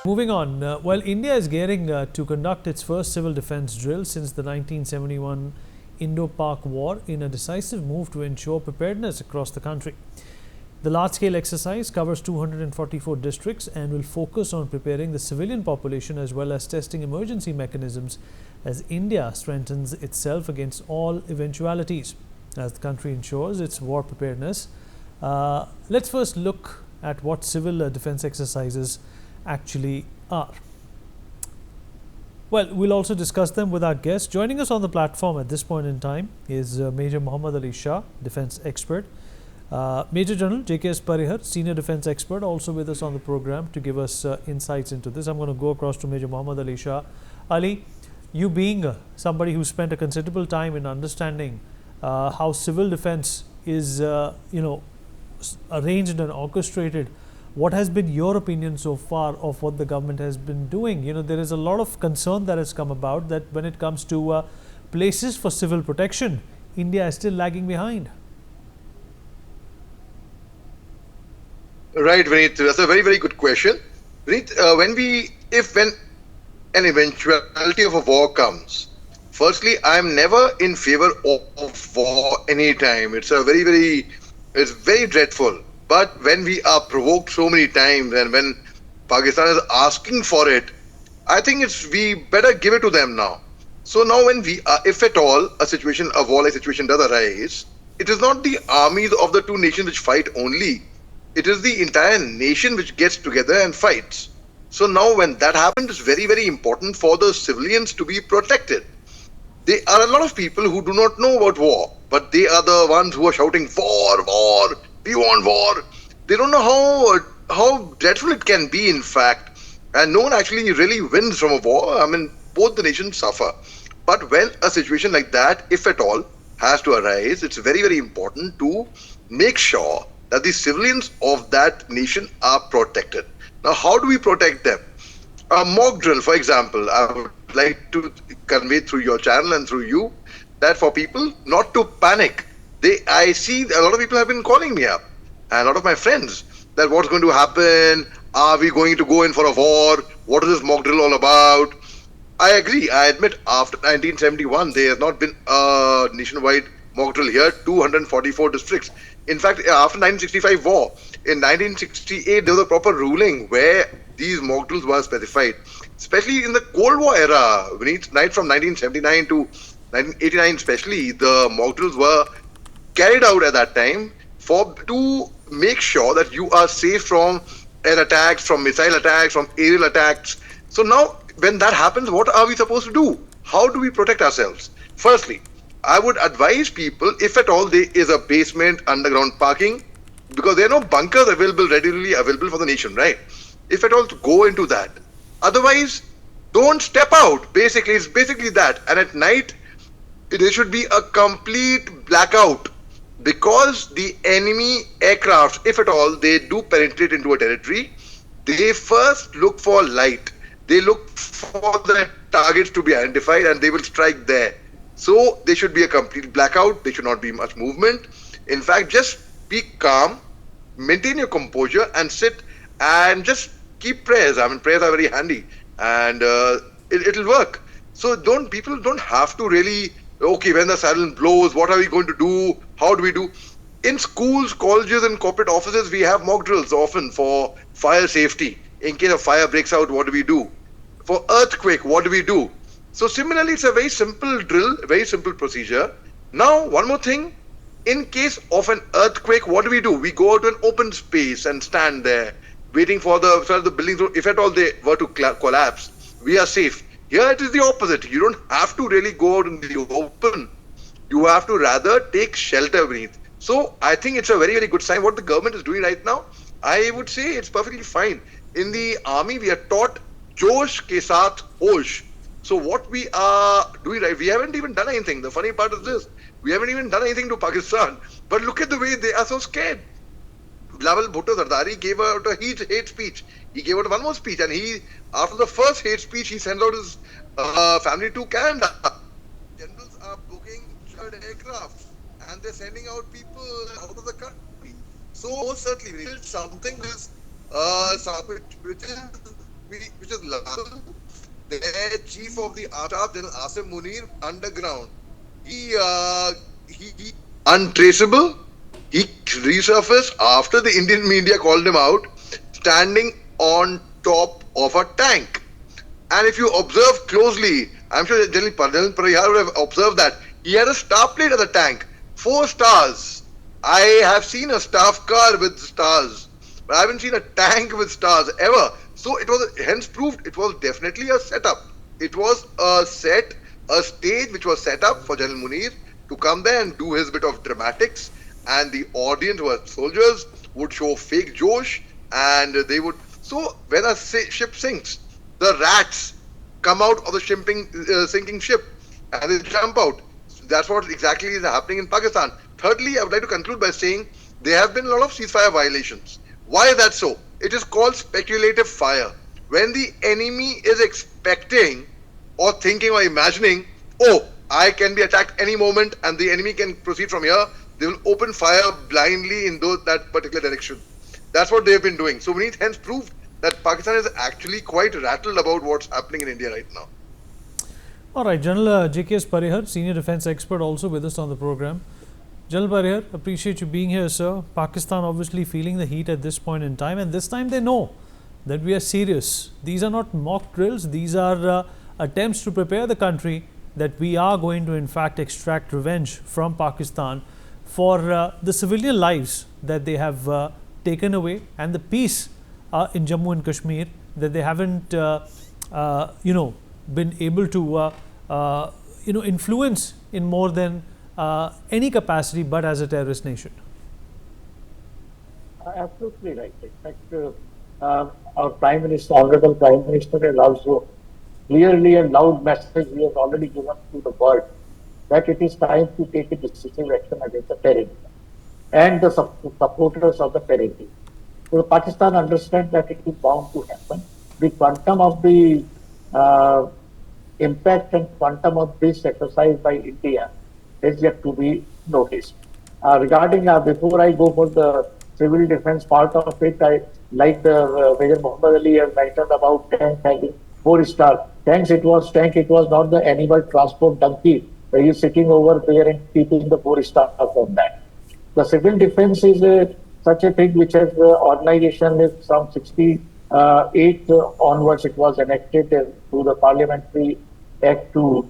Moving on, while India is gearing to conduct its first civil defense drill since the 1971 Indo-Pak War in a decisive move to ensure preparedness across the country. The large-scale exercise covers 244 districts and will focus on preparing the civilian population as well as testing emergency mechanisms as India strengthens itself against all eventualities as the country ensures its war preparedness. Let's first look at what civil defense exercises actually are. Well, we'll also discuss them with our guests. Joining us on the platform at this point in time is Major Muhammad Ali Shah, defense expert. Major General J.K.S. Parihar, senior defense expert, also with us on the program to give us insights into this. I'm going to go across to Major Muhammad Ali Shah. Ali, you being somebody who spent a considerable time in understanding how civil defense is, arranged and orchestrated, what has been your opinion so far of what the government has been doing? There is a lot of concern that has come about that when it comes to places for civil protection, India is still lagging behind. Right, Vineet. That's a very, very good question. Vineet, when an eventuality of a war comes, firstly, I'm never in favor of war anytime. It's very dreadful. But when we are provoked so many times and when Pakistan is asking for it, I think we better give it to them now. So now when if at all a warlike situation does arise, it is not the armies of the two nations which fight only. It is the entire nation which gets together and fights. So now when that happens, it's very, very important for the civilians to be protected. There are a lot of people who do not know about war, but they are the ones who are shouting, war, war, we want war. They don't know how dreadful it can be, in fact. And no one actually really wins from a war. I mean, both the nations suffer. But when a situation like that, if at all, has to arise, it's very, very important to make sure that the civilians of that nation are protected. Now, how do we protect them? A mock drill, for example, I would like to convey through your channel and through you that for people not to panic. I see a lot of people have been calling me up, and a lot of my friends, that what's going to happen? Are we going to go in for a war? What is this mock drill all about? I agree. I admit after 1971, there has not been a nationwide mock drill here, 244 districts. In fact, after 1965 war, in 1968, there was a proper ruling where these mock drills were specified. Especially in the Cold War era, right from 1979 to 1989 especially, the mock drills were carried out at that time to make sure that you are safe from air attacks, from missile attacks, from aerial attacks. So now, when that happens, what are we supposed to do? How do we protect ourselves? Firstly, I would advise people, if at all there is a basement, underground parking, because there are no bunkers readily available for the nation, right? If at all, to go into that. Otherwise, don't step out. Basically, it's basically that. And at night, there should be a complete blackout, because the enemy aircraft, if at all they do penetrate into a territory, they first look for light. They look for the targets to be identified and they will strike there. So there should be a complete blackout. There should not be much movement. In fact, just be calm, maintain your composure and sit and just keep prayers. I mean, prayers are very handy and it'll work. So people don't have to really, okay, when the siren blows, what are we going to do? How do we do? In schools, colleges and corporate offices, we have mock drills often for fire safety. In case a fire breaks out, what do we do? For earthquake, what do we do? So similarly, it's a very simple drill, a very simple procedure. Now, one more thing. In case of an earthquake, what do? We go out to an open space and stand there, waiting for the buildings. If at all they were to collapse, we are safe. Here it is the opposite. You don't have to really go out in the open. You have to rather take shelter beneath. So I think it's a very, very good sign. What the government is doing right now, I would say it's perfectly fine. In the army, we are taught Josh ke saath hosh. So what we are doing, right, we haven't even done anything. The funny part is this, we haven't even done anything to Pakistan. But look at the way they are so scared. Bilawal Bhutto Zardari gave out a hate speech. He gave out one more speech, and after the first hate speech, he sent out his family to Canada. Generals are booking chartered aircraft, and they're sending out people out of the country. So certainly, something which is which is Lal, their chief of the army staff, General Asim Munir, underground. He untraceable. He resurfaced after the Indian media called him out, standing on top of a tank. And if you observe closely, I'm sure that General Parihar would have observed that he had a star plate at the tank, 4 stars. I have seen a staff car with stars, but I haven't seen a tank with stars ever. So it was hence proved it was definitely a setup. It was a stage which was set up for General Munir to come there and do his bit of dramatics, and the audience, who were soldiers, would show fake Josh, and they would. So when a ship sinks, the rats come out of the sinking ship and they jump out. That's what exactly is happening in Pakistan. Thirdly, I would like to conclude by saying there have been a lot of ceasefire violations. Why is that so? It is called speculative fire. When the enemy is expecting or thinking or imagining, oh, I can be attacked any moment and the enemy can proceed from here, they will open fire blindly in that particular direction. That's what they've been doing. So we hence proved that Pakistan is actually quite rattled about what's happening in India right now. All right, General J.K.S. Parihar, senior defense expert, also with us on the program. General Parihar, appreciate you being here, sir. Pakistan obviously feeling the heat at this point in time, and this time they know that we are serious. These are not mock drills, these are attempts to prepare the country that we are going to, in fact, extract revenge from Pakistan for the civilian lives that they have taken away and the peace in Jammu and Kashmir that they haven't, been able to, influence in more than any capacity, but as a terrorist nation. Absolutely right. In fact, our Prime Minister, Honorable Prime Minister, has also clearly and loud message he has already given to the world that it is time to take a decisive action against the terrorism and the supporters of the terrorism. So Pakistan understands that it is bound to happen. The quantum of the impact and quantum of this exercise by India is yet to be noticed. Regarding, before I go for the civil defense part of it, I like the Major Muhammad Ali has mentioned about tank having 4 star. Tank, it was not the animal transport donkey where you're sitting over there and keeping the 4 star from that. The civil defense is such a thing which has organization is from 68 onwards. It was enacted through the Parliamentary Act to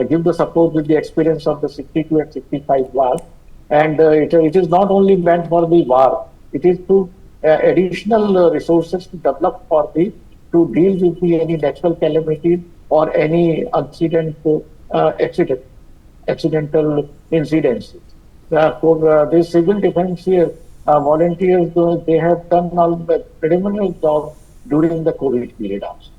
give the support with the experience of the 62 and 65 war. And it is not only meant for the war, it is to additional resources to develop for the to deal with any natural calamity or any accidental incidents. For this civil defense here, volunteers, they have done all the phenomenal job during the COVID period also.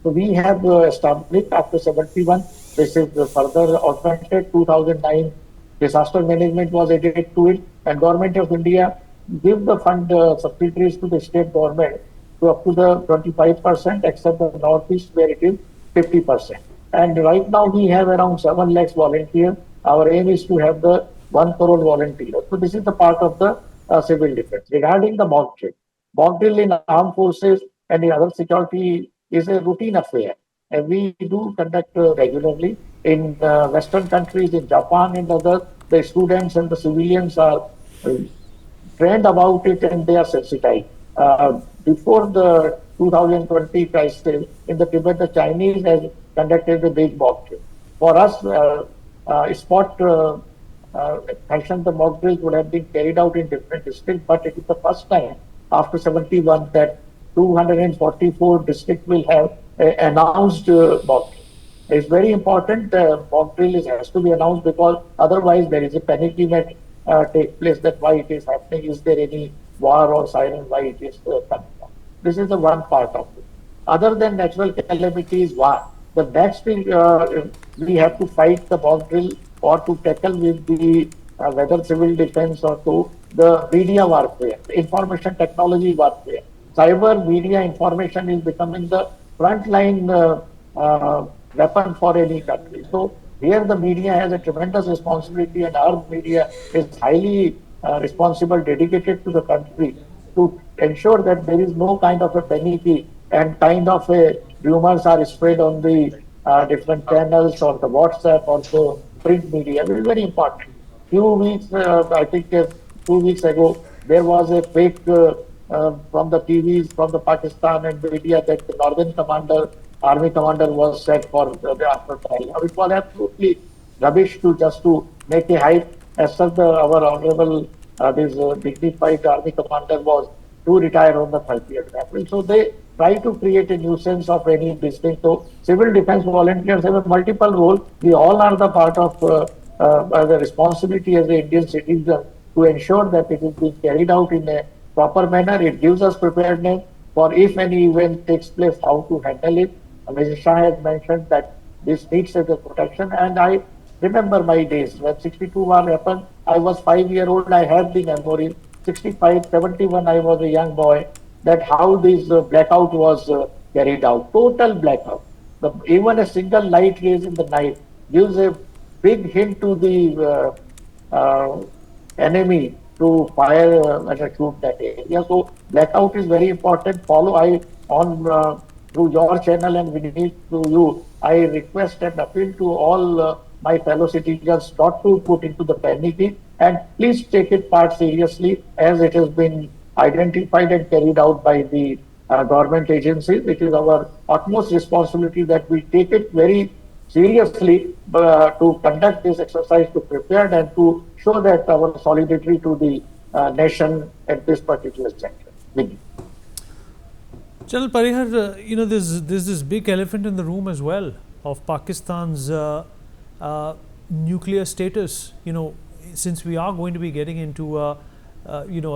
So we have established after 71, this is further augmented, 2009, disaster management was added to it, and Government of India give the fund subsidiaries to the state government to up to the 25%, except the Northeast where it is 50%. And right now we have around 7 lakhs volunteers. Our aim is to have the 1 crore volunteers. So this is the part of the civil defense. Regarding the mock drill in armed forces and in other security is a routine affair. And we do conduct regularly in Western countries, in Japan and others. The students and the civilians are trained about it and they are sensitized. Before the 2020 crisis in the Tibet, the Chinese has conducted a big mock drill. For us, spot fashion, the mock drills would have been carried out in different districts, but it is the first time after 71 that 244 districts will have announced mock drill. It's very important mock drill has to be announced because otherwise there is a panic event take place that why it is happening. Is there any war or siren why it is coming up? This is the one part of it. Other than natural calamities, war. The next thing we have to fight the mock drill or to tackle with the whether civil defense or to the media warfare, information technology warfare. Cyber media information is becoming the frontline weapon for any country. So here the media has a tremendous responsibility and our media is highly responsible, dedicated to the country to ensure that there is no kind of a panicky and kind of rumors are spread on the different channels or the WhatsApp or the print media. Very, very important. Few weeks, I think 2 weeks ago, there was a fake from the TVs from the Pakistan and media that the northern commander, army commander was set for the after trial. Now, it was absolutely rubbish to just to make a hype. As such, our honorable, this dignified army commander was to retire on the 30th April. So they try to create a nuisance of any distinct. So civil defense volunteers have a multiple role. We all are the part of the responsibility as an Indian citizen to ensure that it is being carried out in a proper manner. It gives us preparedness for if any event takes place, how to handle it. Mr. Shah has mentioned that this needs a protection, and I remember my days when 62 war happened. I was 5 year old. I have the memory. 65, 71, I was a young boy. That how this blackout was carried out. Total blackout. Even a single light rays in the night gives a big hint to the enemy to fire and shoot that area. So blackout is very important. Follow I on through your channel and we need to you. I request and appeal to all my fellow citizens not to put into the panic and please take it part seriously as it has been identified and carried out by the government agencies. It is our utmost responsibility that we take it very seriously to conduct this exercise, to prepare and to show that our solidarity to the nation at this particular sector. General Parihar, there's this big elephant in the room as well of Pakistan's nuclear status. Since we are going to be getting into a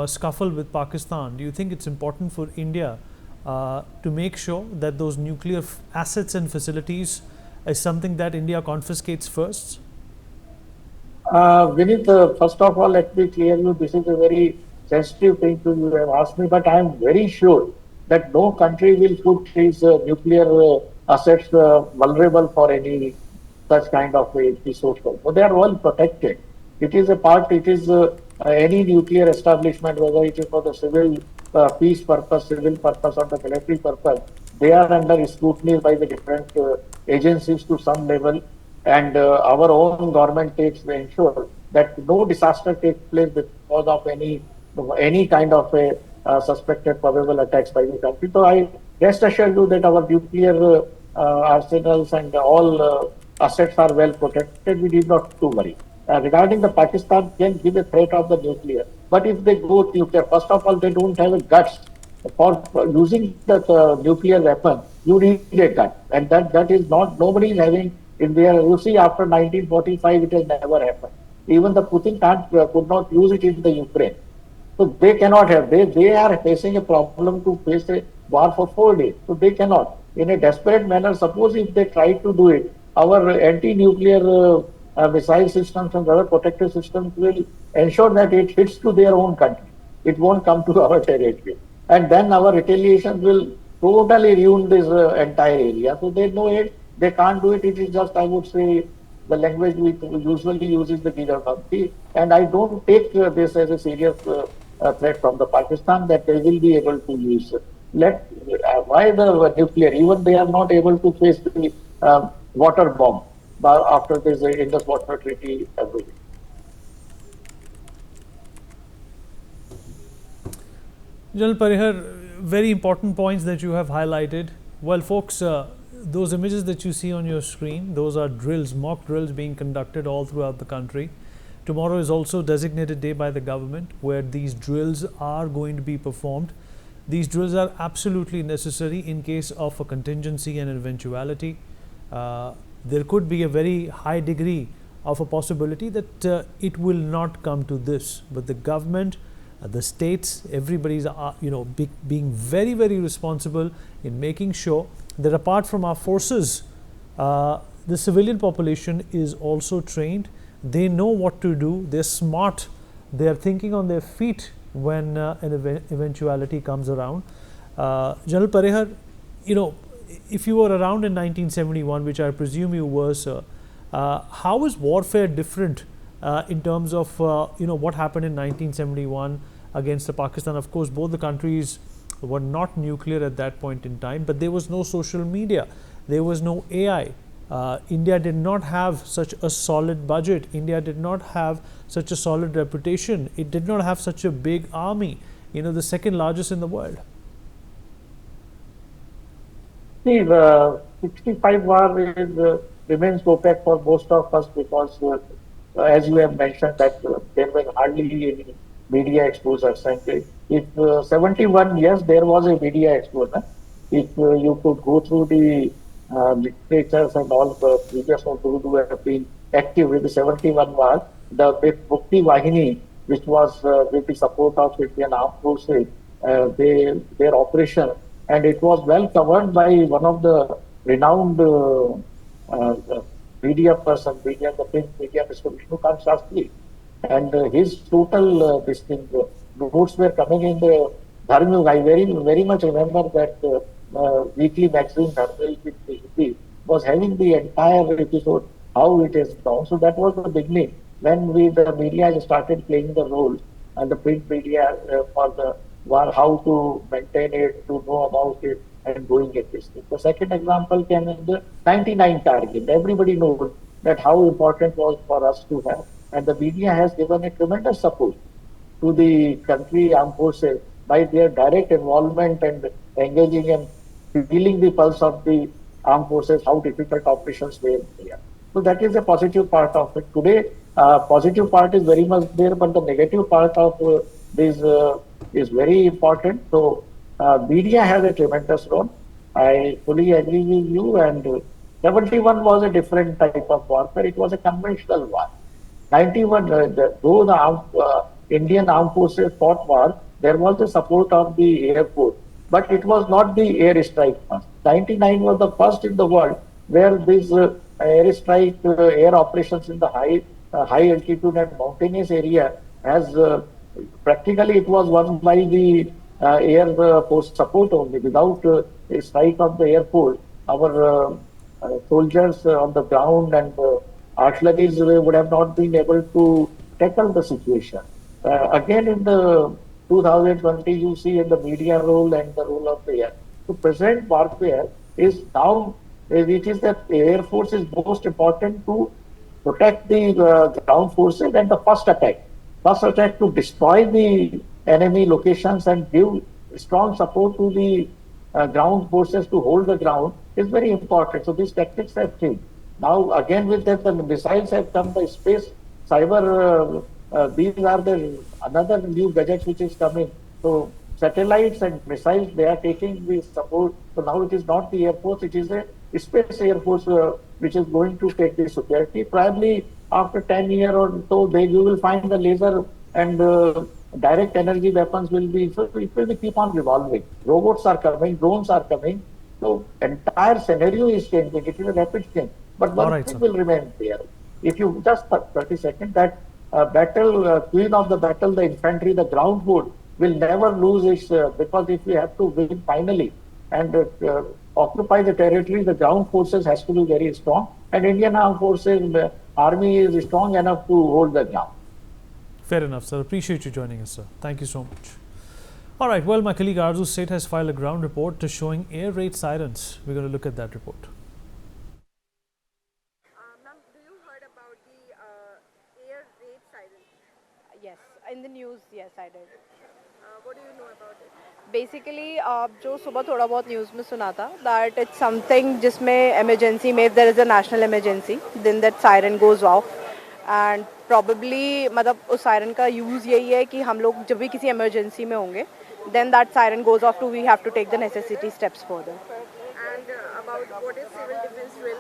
scuffle with Pakistan, do you think it's important for India to make sure that those nuclear assets and facilities is something that India confiscates first? Vinith, first of all, let me clear you, this is a very sensitive thing to you have asked me, but I am very sure that no country will put his nuclear assets vulnerable for any such kind of episode. So they are all protected. It is a part, it is any nuclear establishment, whether it is for the civil peace purpose, civil purpose or the military purpose, they are under scrutiny by the different agencies to some level, and our own government takes to ensure that no disaster takes place because of any kind of a suspected probable attacks by the country. So I rest assure you that our nuclear arsenals and all assets are well protected. We need not to worry. Regarding the Pakistan can give a threat of the nuclear, but if they go nuclear, first of all, they don't have a guts for using the nuclear weapon. You need a gut, and that is not, nobody is having in there. You see, after 1945, it has never happened. Even the Putin could not use it in the Ukraine. So they cannot have, they are facing a problem to face a war for 4 days. So they cannot. In a desperate manner, suppose if they try to do it, our anti-nuclear missile systems and other protective systems will ensure that it hits to their own country. It won't come to our territory. And then our retaliation will totally ruin this entire area. So they know it, they can't do it. It is just, I would say, the language we usually use is the deterrence. And I don't take this as a serious threat from the Pakistan that they will be able to use. Why the nuclear? Even they are not able to face the water bomb after this Indus Water Treaty everything. General Parihar, very important points that you have highlighted. Well, folks, those images that you see on your screen, those are drills, mock drills being conducted all throughout the country. Tomorrow is also designated day by the government where these drills are going to be performed. These drills are absolutely necessary in case of a contingency and eventuality. There could be a very high degree of a possibility that it will not come to this, but the government, the states, everybody's being very, very responsible in making sure that apart from our forces, the civilian population is also trained. They know what to do. They're smart. They're thinking on their feet when an eventuality comes around. General Parihar, if you were around in 1971, which I presume you were, sir, how is warfare different in terms of what happened in 1971 against Pakistan? Of course, both the countries were not nuclear at that point in time, but there was no social media, there was no AI. India did not have such a solid budget. India did not have such a solid reputation. It did not have such a big army, the second largest in the world. See, the 65 war remains opaque for most of us because, as you have mentioned, that there were hardly any media exposures. And if 71, yes, there was a media exposure. If you could go through the literatures and all the previous ones who have been active with the 71 war, the Mukti Vahini, which was with the support of Indian Armed Forces, their operation, and it was well covered by one of the renowned media person, the print media, Mr. Vishnukant Shastri, and his total notes were coming in the Dharmyug. I very much remember that weekly magazine Dharmyug with Hindi was having the entire episode, how it is down. So that was the beginning when the media started playing the role, and the print media for the how to maintain it, to know about it, and doing it. The second example came in the 99 target. Everybody knows that how important was for us to have, and the media has given a tremendous support to the country armed forces by their direct involvement and engaging and feeling the pulse of the armed forces, how difficult operations were there. So that is a positive part of it. Today, positive part is very much there, but the negative part of this is very important. So media has a tremendous role. I fully agree with you. And 71 was a different type of warfare. It was a conventional war. 91, though the Indian armed forces fought war, there was the support of the Air Force, but it was not the air strike first. 99 was the first in the world where these air strike, air operations in the high altitude and mountainous area has practically it was won by the air force support only. Without a strike of the air force, our soldiers on the ground and artilleries would have not been able to tackle the situation. Again, in the 2020, you see in the media role and the role of the air. So present warfare is now, which is that the Air Force is most important to protect the ground forces and the first attack. First attack to destroy the enemy locations and give strong support to the ground forces to hold the ground is very important. So these tactics have changed. Now again with that the missiles have come, the space, cyber, these are the another new gadgets which is coming. So satellites and missiles, they are taking the support. So now it is not the Air Force, it is a space Air Force which is going to take the security. Probably after 10 years or so, you will find the laser and direct energy weapons will be, so it will be keep on revolving. Robots are coming, drones are coming. So entire scenario is changing. It is a rapid change. But one thing will remain there. If you just 30 seconds, that queen of the battle, the infantry, the ground force will never lose its, because if we have to win finally and occupy the territory, the ground forces has to be very strong. And Indian Armed Forces, Army is strong enough to hold the ground. Fair enough, sir. Appreciate you joining us, sir. Thank you so much. All right, well, my colleague Arzu Seth has filed a ground report to showing air raid sirens. We're going to look at that report. Ma'am, do you heard about the air raid sirens? Yes, in the news, yes, I did. What do you know about it? Basically, जो सुबह थोड़ा बहुत news में सुना था that it's something जिसमें emergency में if there is a national emergency, then that siren goes off and probably मतलब उस siren का use यही है कि हम लोग जब भी किसी emergency में होंगे, then that siren goes off to we have to take the necessity steps further. And about what is civil defense drill?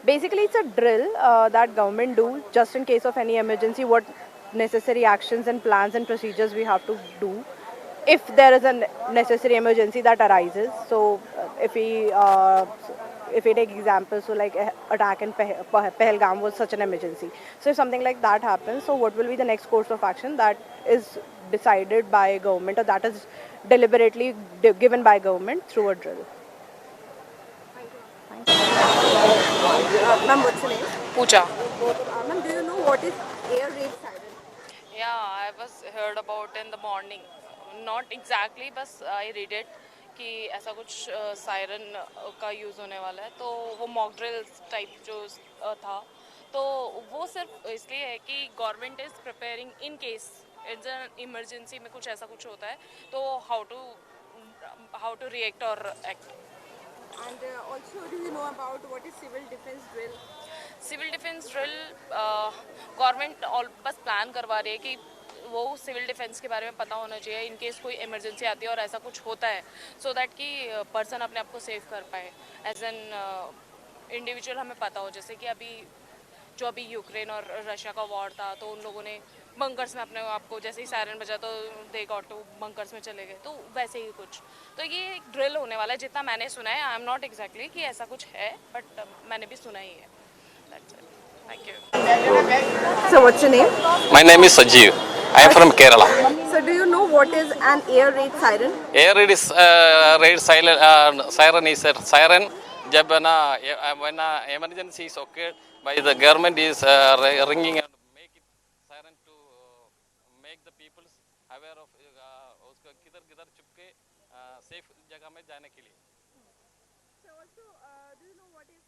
Basically, it's a drill that government do just in case of any emergency, what necessary actions and plans and procedures we have to do if there is a necessary emergency that arises. So if we take example, so like attack in Pahalgam was such an emergency. So if something like that happens, so what will be the next course of action that is decided by government or that is deliberately given by government through a drill. Ma'am, what's your name? Pooja. Ma'am, do you know what is air raid siren? Yeah, I was heard about in the morning not exactly, बस I read it कि ऐसा कुछ siren का use होने वाला है, तो वो मॉक ड्रिल्स टाइप जो था, तो वो सिर्फ इसलिए है कि government is preparing in case it's emergency में कुछ ऐसा कुछ होता है, तो हाउ टू रिएक्ट और act. And also, do you know about what is civil defense drill? Civil defence drill government बस प्लान करवा रही है कि वो सिविल डिफेंस के बारे में पता होना चाहिए इन केस कोई इमरजेंसी आती है और ऐसा कुछ होता है, सो दैट कि पर्सन अपने आप को सेव कर पाए एज एन इंडिविजुअल. हमें पता हो जैसे कि अभी यूक्रेन और रशिया का वॉर था, तो उन लोगों ने बंकर्स में अपने आप को, जैसे ही सायरन बजा तो दे गॉट टू बंकर्स में चले गए, तो वैसे ही कुछ. तो ये एक ड्रिल होने वाला है जितना मैंने सुना है. आई एम नॉट एग्जैक्टली कि ऐसा कुछ है, बट मैंने भी सुना ही है. That's it. Thank you. So, what's your name? My name is Sajeev. I am from Kerala. So, do you know what is an air raid siren? Air raid is siren is a siren. जब ना when emergency is occurred by the government is ringing and make it siren to make the people aware of उसको किधर किधर चुपके safe जगह में जाने के लिए. So, also, do you know what is